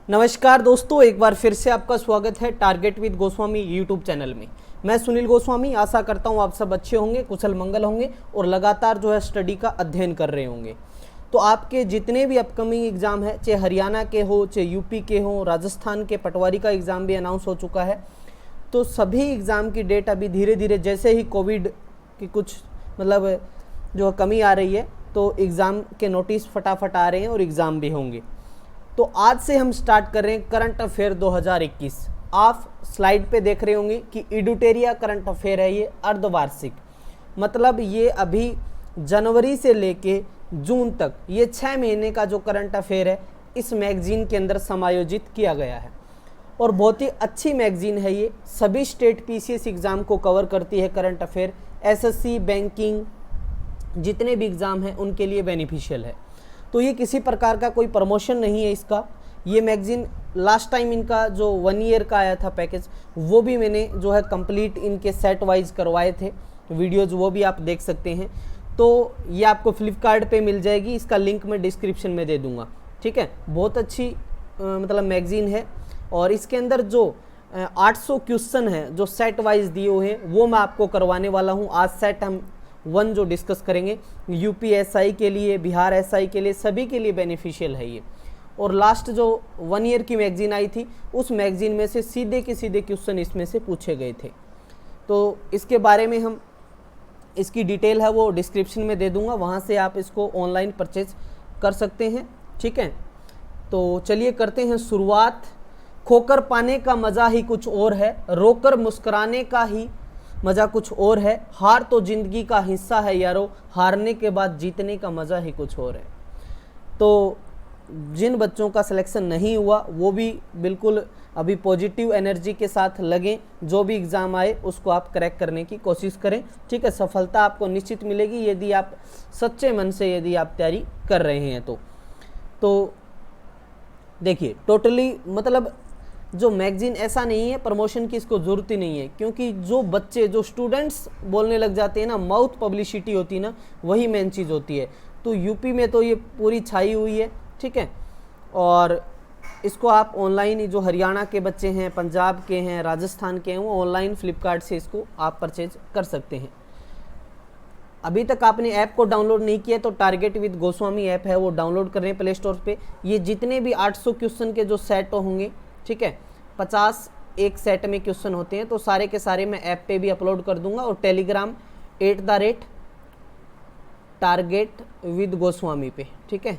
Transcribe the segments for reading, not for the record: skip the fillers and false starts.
नमस्कार दोस्तों, एक बार फिर से आपका स्वागत है target with Goswami YouTube channel में। मैं सुनील गोस्वामी आशा करता हूं आप सब अच्छे होंगे, कुशल मंगल होंगे और लगातार जो है स्टडी का अध्ययन कर रहे होंगे। तो आपके जितने भी अपकमिंग एग्ज़ाम है, चाहे हरियाणा के हो, चाहे यूपी के हो, राजस्थान के पटवारी का एग्ज़ाम भी अनाउंस हो चुका है। तो सभी एग्ज़ाम की डेट अभी धीरे धीरे, जैसे ही कोविड की कुछ जो कमी आ रही है, तो एग्ज़ाम के नोटिस फटाफट आ रहे हैं और एग्ज़ाम भी होंगे। तो आज से हम स्टार्ट कर रहे हैं करंट अफेयर 2021। आप स्लाइड पे देख रहे होंगे कि इडुटेरिया करंट अफेयर है, ये अर्धवार्षिक, मतलब ये अभी जनवरी से लेके जून तक ये 6 महीने का जो करंट अफेयर है इस मैगजीन के अंदर समायोजित किया गया है। और बहुत ही अच्छी मैगजीन है ये, सभी स्टेट पीसीएस एग्ज़ाम को कवर करती है। करंट अफेयर एसएससी, बैंकिंग, जितने भी एग्ज़ाम हैं उनके लिए बेनिफिशियल है। तो ये किसी प्रकार का कोई प्रमोशन नहीं है इसका। ये मैगज़ीन लास्ट टाइम इनका जो 1 ईयर का आया था पैकेज, वो भी मैंने जो है कंप्लीट इनके सेट वाइज करवाए थे वीडियोज़, वो भी आप देख सकते हैं। तो ये आपको फ्लिपकार्ट पे मिल जाएगी, इसका लिंक मैं डिस्क्रिप्शन में दे दूँगा, ठीक है। बहुत अच्छी मैगज़ीन है। और इसके अंदर जो 800 क्वेश्चन है जो सेट वाइज दिए हुए हैं वो मैं आपको करवाने वाला हूँ। आज सेट हम 1 जो डिस्कस करेंगे, यूपी एसआई के लिए, बिहार एसआई के लिए, सभी के लिए बेनिफिशियल है ये। और लास्ट जो 1 ईयर की मैगज़ीन आई थी उस मैगज़ीन में से सीधे के सीधे क्वेश्चन इसमें से पूछे गए थे। तो इसके बारे में हम, इसकी डिटेल है वो डिस्क्रिप्शन में दे दूंगा, वहाँ से आप इसको ऑनलाइन परचेज कर सकते हैं, ठीक है। तो चलिए करते हैं शुरुआत। खोकर पाने का मज़ा ही कुछ और है, रोकर मुस्कुराने का ही मज़ा कुछ और है, हार तो ज़िंदगी का हिस्सा है यारो, हारने के बाद जीतने का मज़ा ही कुछ और है। तो जिन बच्चों का सिलेक्शन नहीं हुआ वो भी बिल्कुल अभी पॉजिटिव एनर्जी के साथ लगें, जो भी एग्ज़ाम आए उसको आप क्रैक करने की कोशिश करें, ठीक है। सफलता आपको निश्चित मिलेगी यदि आप सच्चे मन से यदि आप तैयारी कर रहे हैं तो देखिए टोटली मतलब जो मैगज़ीन ऐसा नहीं है प्रमोशन की, इसको ज़रूरत ही नहीं है, क्योंकि जो बच्चे, जो स्टूडेंट्स बोलने लग जाते हैं ना, माउथ पब्लिसिटी होती है ना, वही मेन चीज़ होती है। तो यूपी में तो ये पूरी छाई हुई है, ठीक है। और इसको आप ऑनलाइन, जो हरियाणा के बच्चे हैं, पंजाब के हैं, राजस्थान के हैं, वो ऑनलाइन फ्लिपकार्ट से इसको आप परचेज कर सकते हैं। अभी तक आपने ऐप को डाउनलोड नहीं किया तो टारगेट विद गोस्वामी ऐप है वो डाउनलोड कर रहे हैं प्ले स्टोर पे। ये जितने भी 800 क्वेश्चन के जो सेट होंगे, ठीक है, 50 एक सेट में क्वेश्चन होते हैं, तो सारे के सारे मैं ऐप पे भी अपलोड कर दूंगा। और टेलीग्राम @target with गोस्वामी पे, ठीक है,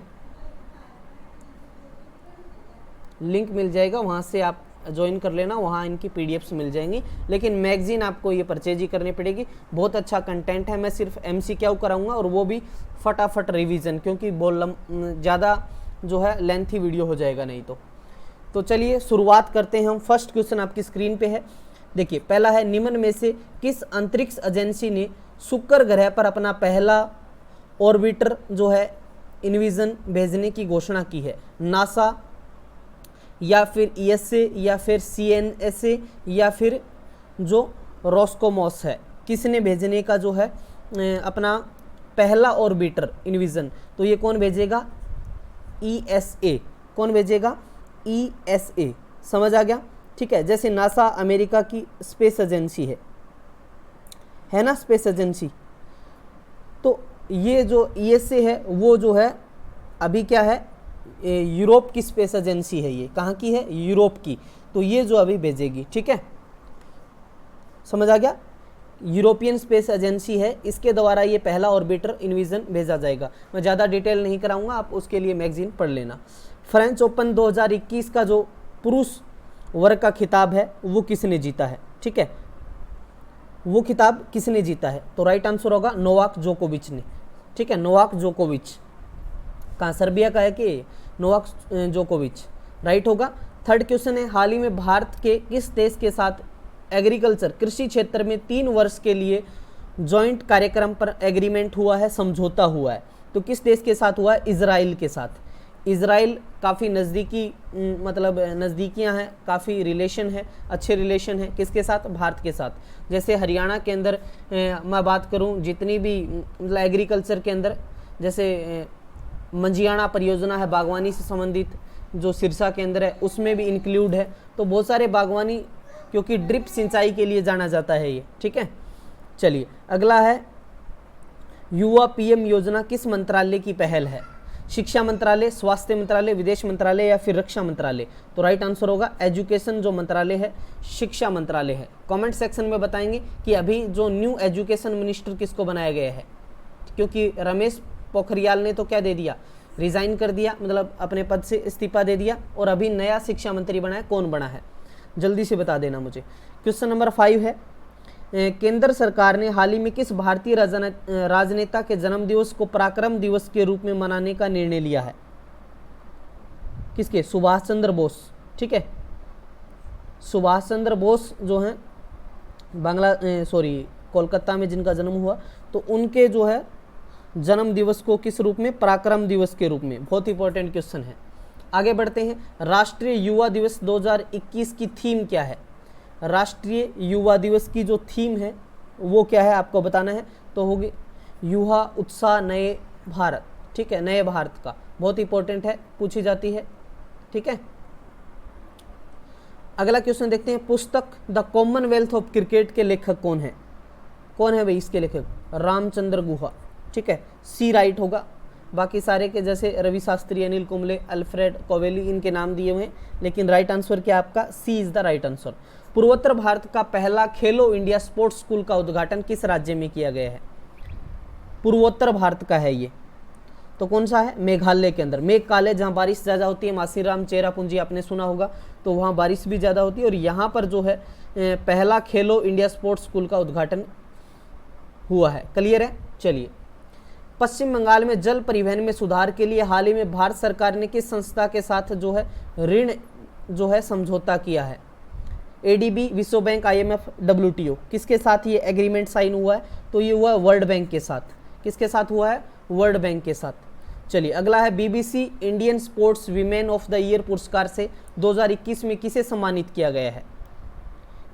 लिंक मिल जाएगा, वहाँ से आप ज्वाइन कर लेना, वहाँ इनकी पीडीएफ्स मिल जाएंगी। लेकिन मैगज़ीन आपको ये परचेज ही करनी पड़ेगी। बहुत अच्छा कंटेंट है, मैं सिर्फ एमसीक्यू कराऊंगा और वो भी फटाफट रिवीजन, क्योंकि ज़्यादा जो है लेंथी वीडियो हो जाएगा नहीं तो चलिए शुरुआत करते हैं हम। फर्स्ट क्वेश्चन आपकी स्क्रीन पे है, देखिए पहला है, निम्न में से किस अंतरिक्ष एजेंसी ने शुक्र ग्रह पर अपना पहला ऑर्बिटर जो है इनविजन भेजने की घोषणा की है? नासा, या फिर ईएसए, या फिर सीएनएसए, या फिर जो रोस्कोमोस है, किसने भेजने का जो है अपना पहला ऑर्बिटर इनविजन? तो ये कौन भेजेगा? ईएसए। कौन भेजेगा? ईएसए। समझ आ गया, ठीक है। जैसे नासा अमेरिका की स्पेस एजेंसी है ना, स्पेस एजेंसी। तो ये जो ईएसए है वो जो है अभी क्या है, यूरोप की स्पेस एजेंसी है। ये कहाँ की है? यूरोप की। तो ये जो अभी भेजेगी, ठीक है, समझ आ गया, यूरोपियन स्पेस एजेंसी है, इसके द्वारा ये पहला ऑर्बिटर इनविजन भेजा जाएगा। मैं ज़्यादा डिटेल नहीं कराऊंगा, आप उसके लिए मैगजीन पढ़ लेना। फ्रेंच ओपन 2021 का जो पुरुष वर्ग का खिताब है वो किसने जीता है? ठीक है, वो खिताब किसने जीता है? तो राइट आंसर होगा नोवाक जोकोविच ने, ठीक है। नोवाक जोकोविच कहाँ, सर्बिया का है कि नोवाक जोकोविच, राइट होगा। थर्ड क्वेश्चन है, हाल ही में भारत के किस देश के साथ एग्रीकल्चर, कृषि क्षेत्र में 3 वर्ष के लिए जॉइंट कार्यक्रम पर एग्रीमेंट हुआ है, समझौता हुआ है? तो किस देश के साथ हुआ है? इजराइल के साथ। इजराइल काफ़ी नज़दीकी, मतलब नज़दीकियाँ हैं, काफ़ी रिलेशन है, अच्छे रिलेशन है, किसके साथ? भारत के साथ। जैसे हरियाणा के अंदर मैं बात करूं, जितनी भी मतलब एग्रीकल्चर के अंदर, जैसे मंजियाना परियोजना है बागवानी से संबंधित, जो सिरसा केंद्र है उसमें भी इंक्लूड है। तो बहुत सारे बागवानी, क्योंकि ड्रिप सिंचाई के लिए जाना जाता है ये, ठीक है। चलिए अगला है, युवा पीएम योजना किस मंत्रालय की पहल है? शिक्षा मंत्रालय, स्वास्थ्य मंत्रालय, विदेश मंत्रालय या फिर रक्षा मंत्रालय? तो राइट आंसर होगा एजुकेशन जो मंत्रालय है, शिक्षा मंत्रालय है। कमेंट सेक्शन में बताएंगे कि अभी जो न्यू एजुकेशन मिनिस्टर किसको बनाया गया है, क्योंकि रमेश पोखरियाल ने तो क्या दे दिया, रिजाइन कर दिया, मतलब अपने पद से इस्तीफा दे दिया, और अभी नया शिक्षा मंत्री बना है, कौन बना है जल्दी से बता देना मुझे। क्वेश्चन नंबर 5 है, केंद्र सरकार ने हाल ही में किस भारतीय राजनेता के जन्मदिवस को पराक्रम दिवस के रूप में मनाने का निर्णय लिया है? किसके? सुभाष चंद्र बोस, ठीक है। सुभाष चंद्र बोस जो हैं कोलकाता में जिनका जन्म हुआ, तो उनके जो है जन्म दिवस को किस रूप में? पराक्रम दिवस के रूप में। बहुत इंपॉर्टेंट क्वेश्चन है। आगे बढ़ते हैं, राष्ट्रीय युवा दिवस 2021 की थीम क्या है? राष्ट्रीय युवा दिवस की जो थीम है वो क्या है आपको बताना है। तो होगी युवा उत्साह नए भारत, ठीक है, नए भारत का। बहुत इंपॉर्टेंट है, पूछी जाती है, ठीक है। अगला क्वेश्चन देखते हैं, पुस्तक द कॉमनवेल्थ ऑफ क्रिकेट के लेखक कौन है? कौन है भाई इसके लेखक? रामचंद्र गुहा, ठीक है। सी राइट होगा। बाकी सारे के जैसे रवि शास्त्री, अनिल कुंबले, अल्फ्रेड कोवेली, इनके नाम दिए हुए हैं, लेकिन राइट आंसर क्या आपका? सी इज द राइट आंसर। पूर्वोत्तर भारत का पहला खेलो इंडिया स्पोर्ट्स स्कूल का उद्घाटन किस राज्य में किया गया है? पूर्वोत्तर भारत का है ये, तो कौन सा है? मेघालय के अंदर। मेघालय जहाँ बारिश ज़्यादा होती है, मासीराम चेरापूंजी आपने सुना होगा, तो वहाँ बारिश भी ज़्यादा होती है, और यहाँ पर जो है पहला खेलो इंडिया स्पोर्ट्स स्कूल का उद्घाटन हुआ है। क्लियर है? चलिए, पश्चिम बंगाल में जल परिवहन में सुधार के लिए हाल ही में भारत सरकार ने किस संस्था के साथ जो है ऋण जो है समझौता किया है? एडीबी, विश्व बैंक, आईएमएफ, डब्ल्यूटीओ, किसके साथ ये एग्रीमेंट साइन हुआ है? तो ये हुआ है वर्ल्ड बैंक के साथ। किसके साथ हुआ है? वर्ल्ड बैंक के साथ। चलिए अगला है, BBC Indian sports women of the year पुरस्कार से 2021 में किसे सम्मानित किया गया है?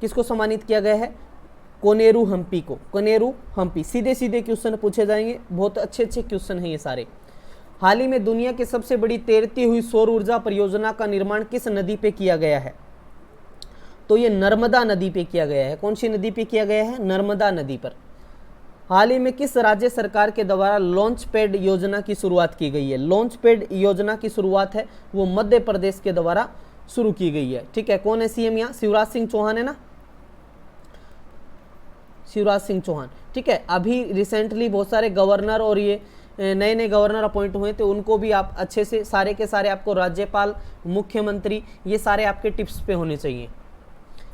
किसको सम्मानित किया गया है? कोनेरू हम्पी को। कोनेरू हम्पी। सीधे सीधे क्वेश्चन पूछे जाएंगे, बहुत अच्छे अच्छे क्वेश्चन हैं ये सारे। हाल ही में दुनिया की सबसे बड़ी तैरती हुई सौर ऊर्जा परियोजना का निर्माण किस नदी पे किया गया है? तो ये नर्मदा नदी पे किया गया है। कौन सी नदी पे किया गया है? नर्मदा नदी पर। हाल ही में किस राज्य सरकार के द्वारा लॉन्च पैड योजना की शुरुआत की गई है? लॉन्च पैड योजना की शुरुआत है वो मध्य प्रदेश के द्वारा शुरू की गई है, ठीक है। कौन है सीएम यहाँ? शिवराज सिंह चौहान है ना, शिवराज सिंह चौहान, ठीक है। अभी रिसेंटली बहुत सारे गवर्नर और ये नए नए गवर्नर अपॉइंट हुए थे, उनको भी आप अच्छे से सारे के सारे आपको राज्यपाल, मुख्यमंत्री, ये सारे आपके टिप्स पे होने चाहिए।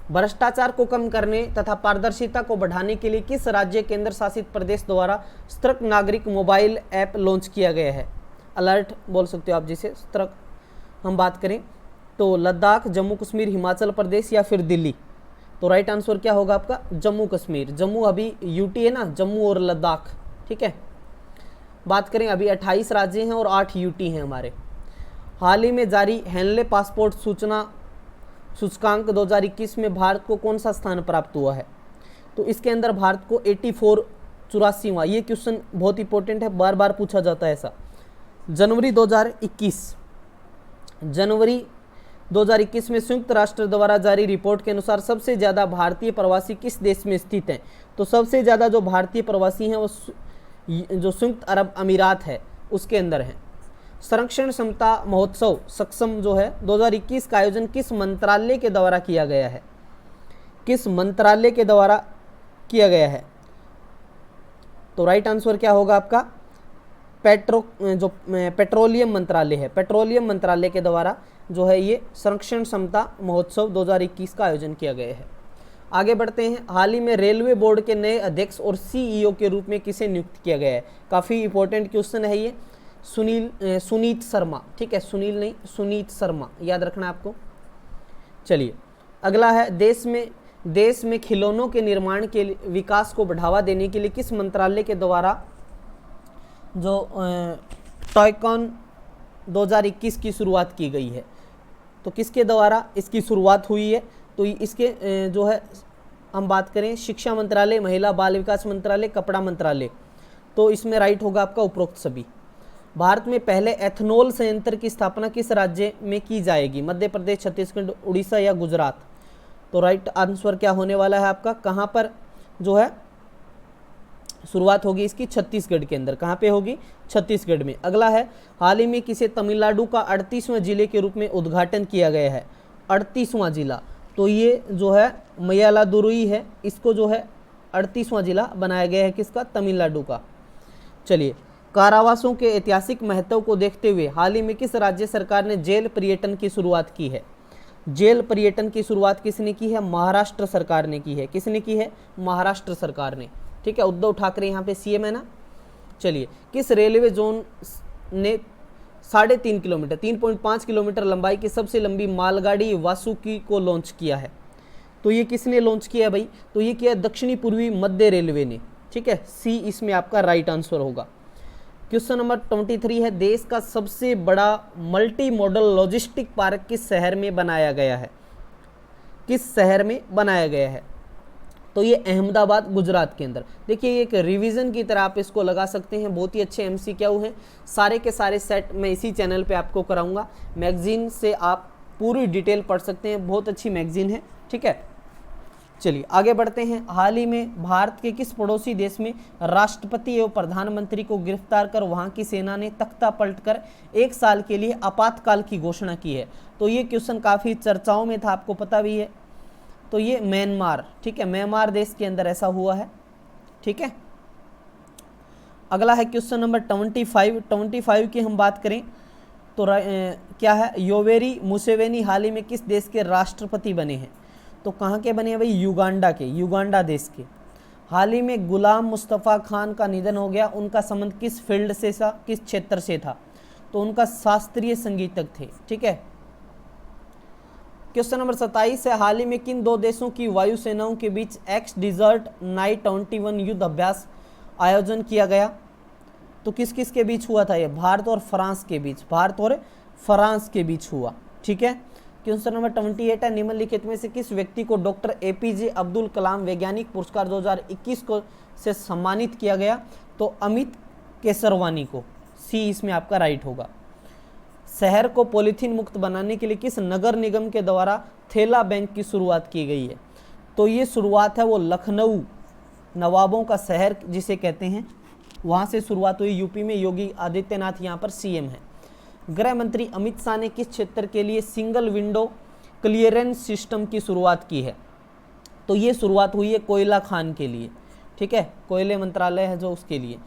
भ्रष्टाचार को कम करने तथा पारदर्शिता को बढ़ाने के लिए किस राज्य केंद्र शासित प्रदेश द्वारा सतर्क नागरिक मोबाइल ऐप लॉन्च किया गया है? अलर्ट बोल सकते हो आप जिसे, सतर्क हम बात करें तो लद्दाख, जम्मू कश्मीर, हिमाचल प्रदेश या फिर दिल्ली? तो राइट आंसर क्या होगा आपका? जम्मू कश्मीर। जम्मू अभी यूटी है ना, जम्मू और लद्दाख, ठीक है। बात करें अभी 28 राज्य हैं और 8 यूटी हैं हमारे। हाल ही में जारी हेनले पासपोर्ट सूचना सूचकांक 2021 में भारत को कौन सा स्थान प्राप्त हुआ है? तो इसके अंदर भारत को 84 ये क्वेश्चन बहुत इंपॉर्टेंट है, बार बार पूछा जाता है ऐसा। जनवरी 2021 में संयुक्त राष्ट्र द्वारा जारी रिपोर्ट के अनुसार सबसे ज़्यादा भारतीय प्रवासी किस देश में स्थित हैं? तो सबसे ज़्यादा जो भारतीय प्रवासी हैं वो जो संयुक्त अरब अमीरात है उसके अंदर हैं। संरक्षण क्षमता महोत्सव सक्षम जो है 2021 का आयोजन किस मंत्रालय के द्वारा किया गया है? किस मंत्रालय के द्वारा किया गया है? तो राइट आंसर क्या होगा आपका? पेट्रोलियम मंत्रालय है। पेट्रोलियम मंत्रालय के द्वारा जो है ये संरक्षण क्षमता महोत्सव 2021 का आयोजन किया गया है। आगे बढ़ते हैं, हाल ही में रेलवे बोर्ड के नए अध्यक्ष और सीईओ के रूप में किसे नियुक्त किया गया है? काफ़ी इंपॉर्टेंट क्वेश्चन है ये। सुनीत शर्मा, ठीक है, सुनील नहीं, सुनीत शर्मा, याद रखना आपको। चलिए अगला है, देश में खिलौनों के निर्माण के विकास को बढ़ावा देने के लिए किस मंत्रालय के द्वारा जो टॉयकॉन 2021 की शुरुआत की गई है? तो किसके द्वारा इसकी शुरुआत हुई है? तो इसके जो है हम बात करें शिक्षा मंत्रालय, महिला बाल विकास मंत्रालय, कपड़ा मंत्रालय, तो इसमें राइट होगा आपका उपरोक्त सभी। भारत में पहले एथनॉल संयंत्र की स्थापना किस राज्य में की जाएगी? मध्य प्रदेश, छत्तीसगढ़, उड़ीसा या गुजरात? तो राइट आंसर क्या होने वाला है आपका, कहाँ पर जो है शुरुआत होगी इसकी? छत्तीसगढ़ के अंदर। कहाँ पे होगी? छत्तीसगढ़ में। अगला है, हाल ही में किसे तमिलनाडु का 38वां जिले के रूप में उद्घाटन किया गया है? 38वां जिला, तो ये जो है मय्यालादुरई है, इसको जो है 38वां जिला बनाया गया है किसका? तमिलनाडु का। चलिए, कारावासों के ऐतिहासिक महत्व को देखते हुए हाल ही में किस राज्य सरकार ने जेल पर्यटन की शुरुआत की है? जेल पर्यटन की शुरुआत किसने की है? महाराष्ट्र सरकार ने की है। किसने की है? महाराष्ट्र सरकार ने। ठीक है, उद्धव ठाकरे यहाँ पे सीएम है ना। चलिए, किस रेलवे जोन ने 3.5 किलोमीटर 3.5 किलोमीटर लंबाई की सबसे लंबी मालगाड़ी वासुकी को लॉन्च किया है? तो ये किसने लॉन्च किया है भाई? तो ये किया दक्षिणी पूर्वी मध्य रेलवे ने। ठीक है, सी इसमें आपका राइट आंसर होगा। क्वेश्चन नंबर 23 है, देश का सबसे बड़ा मल्टी मॉडल लॉजिस्टिक पार्क किस शहर में बनाया गया है? किस शहर में बनाया गया है? तो ये अहमदाबाद, गुजरात के अंदर। देखिए, ये एक रिवीजन की तरह आप इसको लगा सकते हैं। बहुत ही अच्छे एमसीक्यू हैं, सारे के सारे सेट मैं इसी चैनल पे आपको कराऊंगा। मैगजीन से आप पूरी डिटेल पढ़ सकते हैं, बहुत अच्छी मैगजीन है। ठीक है, चलिए आगे बढ़ते हैं। हाल ही में भारत के किस पड़ोसी देश में राष्ट्रपति एवं प्रधानमंत्री को गिरफ्तार कर वहां की सेना ने तख्ता पलटकर 1 साल के लिए आपातकाल की घोषणा की है? तो ये क्वेश्चन काफ़ी चर्चाओं में था, आपको पता भी है। तो ये म्यांमार, ठीक है, म्यांमार देश के अंदर ऐसा हुआ है। ठीक है, अगला है क्वेश्चन नंबर 25 की हम बात करें तो क्या है? योवेरी मुसेवेनी हाल ही में किस देश के राष्ट्रपति बने हैं? तो कहाँ के बने हैं भाई? युगांडा के, युगांडा देश के। हाल ही में गुलाम मुस्तफ़ा खान का निधन हो गया, उनका संबंध किस फील्ड से था, किस क्षेत्र से था? तो उनका शास्त्रीय संगीतज्ञ थे। ठीक है, क्वेश्चन नंबर 27 है, हाल ही में किन 2 देशों की वायुसेनाओं के बीच एक्स डिजर्ट नाइट 21 युद्ध अभ्यास आयोजन किया गया? तो किस किस के बीच हुआ था ये? भारत और फ्रांस के बीच, भारत और फ्रांस के बीच हुआ। ठीक है, क्वेश्चन नंबर 28 है, निम्नलिखित में से किस व्यक्ति को डॉक्टर एपीजे अब्दुल कलाम वैज्ञानिक पुरस्कार 2021 को से सम्मानित किया गया? तो अमित केसरवानी को। सी इसमें आपका राइट होगा। शहर को पॉलीथीन मुक्त बनाने के लिए किस नगर निगम के द्वारा थैला बैंक की शुरुआत की गई है? तो ये शुरुआत है वो लखनऊ, नवाबों का शहर जिसे कहते हैं, वहाँ से शुरुआत हुई। यूपी में योगी आदित्यनाथ यहाँ पर सीएम है। गृह मंत्री अमित शाह ने किस क्षेत्र के लिए सिंगल विंडो क्लियरेंस सिस्टम की शुरुआत की है? तो ये शुरुआत हुई है कोयला खान के लिए। ठीक है, कोयले मंत्रालय है जो, उसके लिए।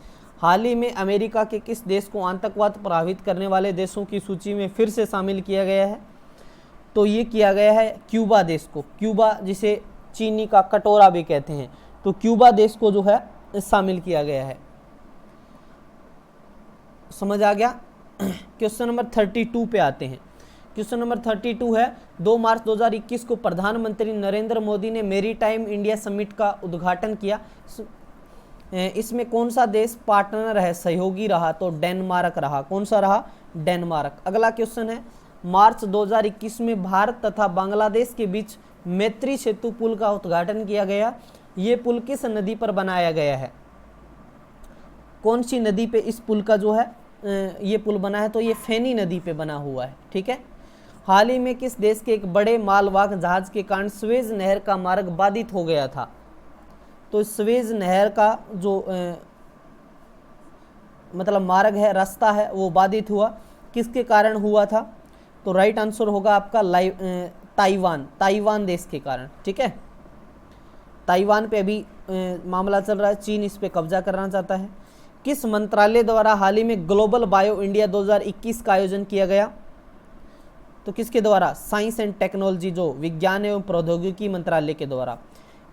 हाल ही में अमेरिका के किस देश को आतंकवाद प्रभावित करने वाले देशों की सूची में फिर से शामिल किया गया है? तो ये किया गया है क्यूबा देश को। क्यूबा जिसे चीनी का कटोरा भी कहते हैं, तो क्यूबा देश को जो है शामिल किया गया है। समझ आ गया? क्वेश्चन नंबर 32 पे आते हैं। क्वेश्चन नंबर 32 है, 2 मार्च 2021 को प्रधानमंत्री नरेंद्र मोदी ने मैरीटाइम इंडिया समिट का उद्घाटन किया। इसमें कौन सा देश पार्टनर है, सहयोगी रहा? तो डेनमार्क रहा। कौन सा रहा? डेनमार्क। अगला क्वेश्चन है, मार्च 2021 में भारत तथा बांग्लादेश के बीच मैत्री सेतु पुल का उद्घाटन किया गया। ये पुल किस नदी पर बनाया गया है? कौन सी नदी पे इस पुल का जो है ये पुल बना है? तो ये फेनी नदी पे बना हुआ है। ठीक है, हाल ही में किस देश के एक बड़े मालवाहक जहाज के कारण स्वेज नहर का मार्ग बाधित हो गया था? तो स्वेज नहर का जो मतलब मार्ग है, रास्ता है, वो बाधित हुआ। किसके कारण हुआ था? तो राइट आंसर होगा आपका ताइवान देश के कारण। ठीक है, ताइवान पे अभी मामला चल रहा है, चीन इस पे कब्जा करना चाहता है। किस मंत्रालय द्वारा हाल ही में ग्लोबल बायो इंडिया 2021 का आयोजन किया गया? तो किसके द्वारा? साइंस एंड टेक्नोलॉजी, जो विज्ञान एवं प्रौद्योगिकी मंत्रालय के द्वारा।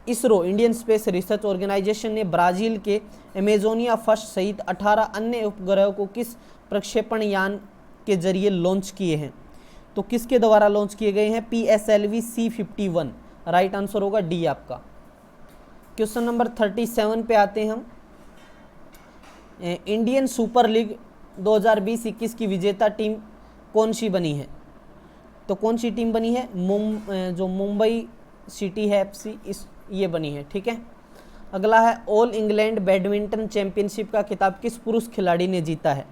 ISRO, Indian Space Research Organisation ने ब्राजील के अमेजोनिया फर्स्ट सहित 18 अन्य उपग्रहों को किस प्रक्षेपण यान के जरिए लॉन्च किए हैं? तो किसके द्वारा लॉन्च किए गए हैं? PSLV C51। राइट आंसर होगा डी आपका। क्वेश्चन नंबर 37 पे आते हैं हम। इंडियन सुपर लीग 2020-21 की विजेता टीम कौन सी बनी है? तो कौन सी टीम बनी है? जो मुंबई सिटी है FC, ये बनी है। ठीक है, अगला है, ऑल इंग्लैंड बैडमिंटन चैंपियनशिप का खिताब किस पुरुष खिलाड़ी ने जीता है?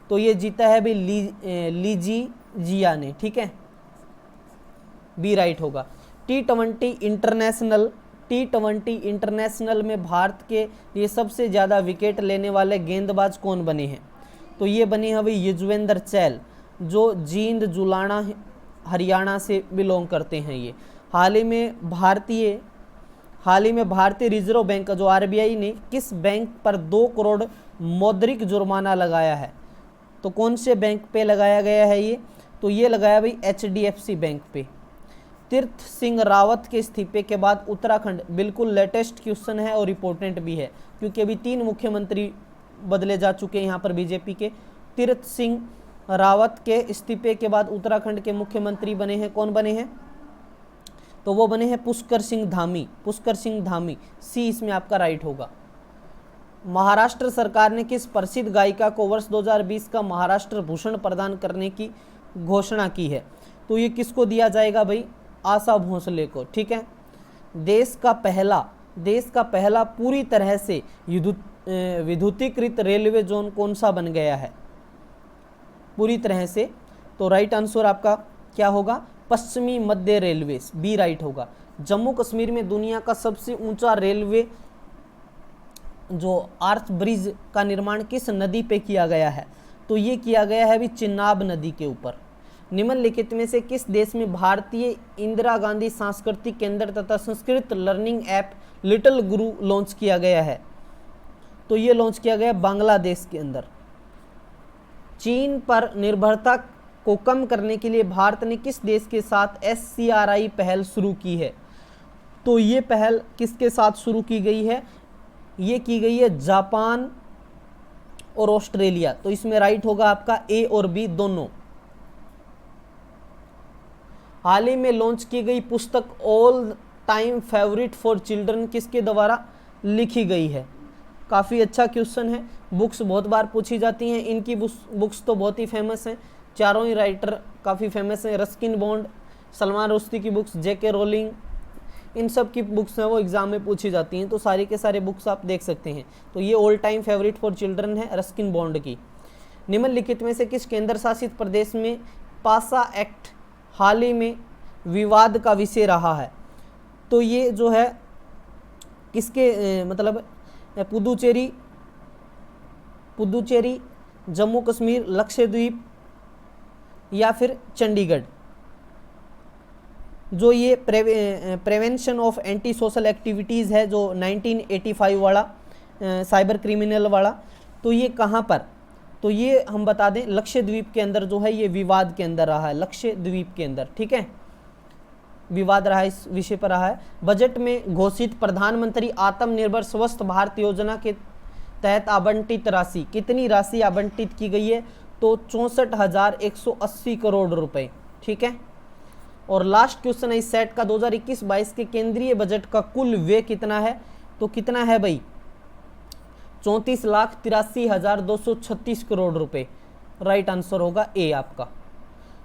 तो ये जीता है भाई लीजी जिया ने, ठीक है, बी राइट होगा। टी20 इंटरनेशनल में भारत के लिए सबसे ज़्यादा विकेट लेने वाले गेंदबाज कौन बने हैं? तो ये बने हैं भाई युजवेंद्र चहल, जो जींद जुलाना हरियाणा से बिलोंग करते हैं। ये हाल ही में भारतीय रिजर्व बैंक जो आरबीआई ने किस बैंक पर 2 करोड़ मौद्रिक जुर्माना लगाया है? तो कौन से बैंक पे लगाया गया है ये? तो ये लगाया भाई HDFC बैंक पे। तीर्थ सिंह रावत के इस्तीफे के बाद उत्तराखंड, बिल्कुल लेटेस्ट क्वेश्चन है और इम्पोर्टेंट भी है, क्योंकि अभी 3 मुख्यमंत्री बदले जा चुके हैं यहाँ पर बीजेपी के। तीर्थ सिंह रावत के इस्तीफे के बाद उत्तराखंड के मुख्यमंत्री बने हैं, कौन बने हैं? तो वो बने हैं पुष्कर सिंह धामी, सी इसमें आपका राइट होगा। महाराष्ट्र सरकार ने किस प्रसिद्ध गायिका को वर्ष 2020 का महाराष्ट्र भूषण प्रदान करने की घोषणा की है? तो ये किसको दिया जाएगा भाई? आशा भोसले को, ठीक है। देश का पहला पूरी तरह से विद्युतीकृत रेलवे जोन कौन सा बन गया है पूरी तरह से? तो राइट आंसर आपका क्या होगा? पश्चिमी मध्य रेलवे, बी राइट होगा। जम्मू कश्मीर में दुनिया का सबसे ऊंचा रेलवे जो आर्च ब्रिज का निर्माण किस नदी पे किया गया है? तो ये किया गया है भी चिनाब नदी के ऊपर। निम्नलिखित में से किस देश में भारतीय इंदिरा गांधी सांस्कृतिक केंद्र तथा संस्कृत लर्निंग ऐप लिटिल गुरु लॉन्च किया गया है? तो ये लॉन्च किया गया बांग्लादेश के अंदर। चीन पर निर्भरता को कम करने के लिए भारत ने किस देश के साथ SCRI पहल शुरू की है? तो ये पहल किसके साथ शुरू की गई है? ये की गई है जापान और ऑस्ट्रेलिया। तो इसमें राइट होगा आपका ए और बी दोनों। हाल ही में लॉन्च की गई पुस्तक all time favourite for children किसके द्वारा लिखी गई है? काफ़ी अच्छा क्वेश्चन है, बुक्स बहुत बार पूछी जाती हैं, इनकी बुक्स तो बहुत ही फेमस हैं, चारों ही राइटर काफ़ी फेमस हैं। रस्किन बॉन्ड, सलमान रुश्दी की बुक्स, JK रोलिंग, इन सब की बुक्स हैं वो एग्जाम में पूछी जाती हैं, तो सारे के सारे बुक्स आप देख सकते हैं। तो ये all time favourite for children है रस्किन बॉन्ड की। निम्नलिखित में से किस केंद्र शासित प्रदेश में पासा एक्ट हाल ही में विवाद का विषय रहा है? तो ये जो है किसके मतलब पुदुचेरी, जम्मू कश्मीर, लक्षद्वीप या फिर चंडीगढ़। जो ये prevention of anti social activities है जो 1985 वाला साइबर क्रिमिनल वाला, तो ये कहाँ पर? तो ये हम बता दें लक्षद्वीप के अंदर जो है ये विवाद के अंदर रहा है, लक्षद्वीप के अंदर, ठीक है, विवाद रहा है, इस विषय पर रहा है। बजट में घोषित प्रधानमंत्री आत्मनिर्भर स्वस्थ भारत योजना के तहत आवंटित राशि, कितनी राशि आवंटित की गई है? तो 64,180 करोड़ रुपए, ठीक है। और लास्ट क्वेश्चन है इस सेट का, 2021-22 के केंद्रीय बजट का कुल व्यय कितना है? तो कितना है भाई? 34,83,236 करोड़ रुपए। राइट आंसर होगा ए आपका।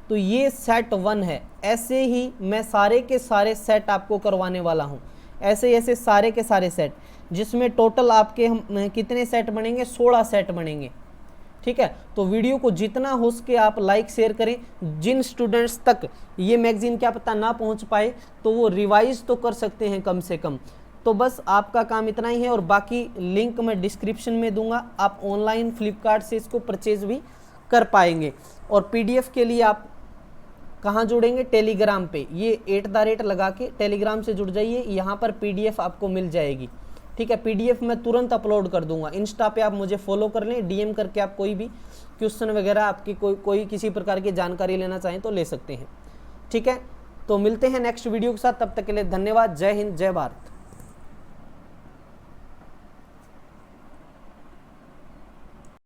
तो ये सेट 1 है। ऐसे ही मैं सारे के सारे सेट आपको करवाने वाला हूँ, ऐसे सारे के सारे सेट, जिसमें टोटल आपके हम कितने सेट बनेंगे? 16 सेट बनेंगे, ठीक है। तो वीडियो को जितना हो सके आप लाइक शेयर करें। जिन स्टूडेंट्स तक ये मैगजीन क्या पता ना पहुंच पाए तो वो रिवाइज तो कर सकते हैं कम से कम। तो बस आपका काम इतना ही है, और बाकी लिंक मैं डिस्क्रिप्शन में दूंगा, आप ऑनलाइन फ्लिपकार्ट से इसको परचेज भी कर पाएंगे। और PDF के लिए आप कहाँ जुड़ेंगे? टेलीग्राम पे, ये @ लगा के टेलीग्राम से जुड़ जाइए, यहाँ पर PDF आपको मिल जाएगी, ठीक है। PDF मैं तुरंत अपलोड कर दूंगा। इंस्टा पे आप मुझे फॉलो कर लें, DM करके आप कोई भी क्वेश्चन वगैरह आपकी कोई किसी प्रकार की जानकारी लेना चाहें तो ले सकते हैं, ठीक है। तो मिलते हैं नेक्स्ट वीडियो के साथ, तब तक के लिए धन्यवाद। जय हिंद, जय भारत।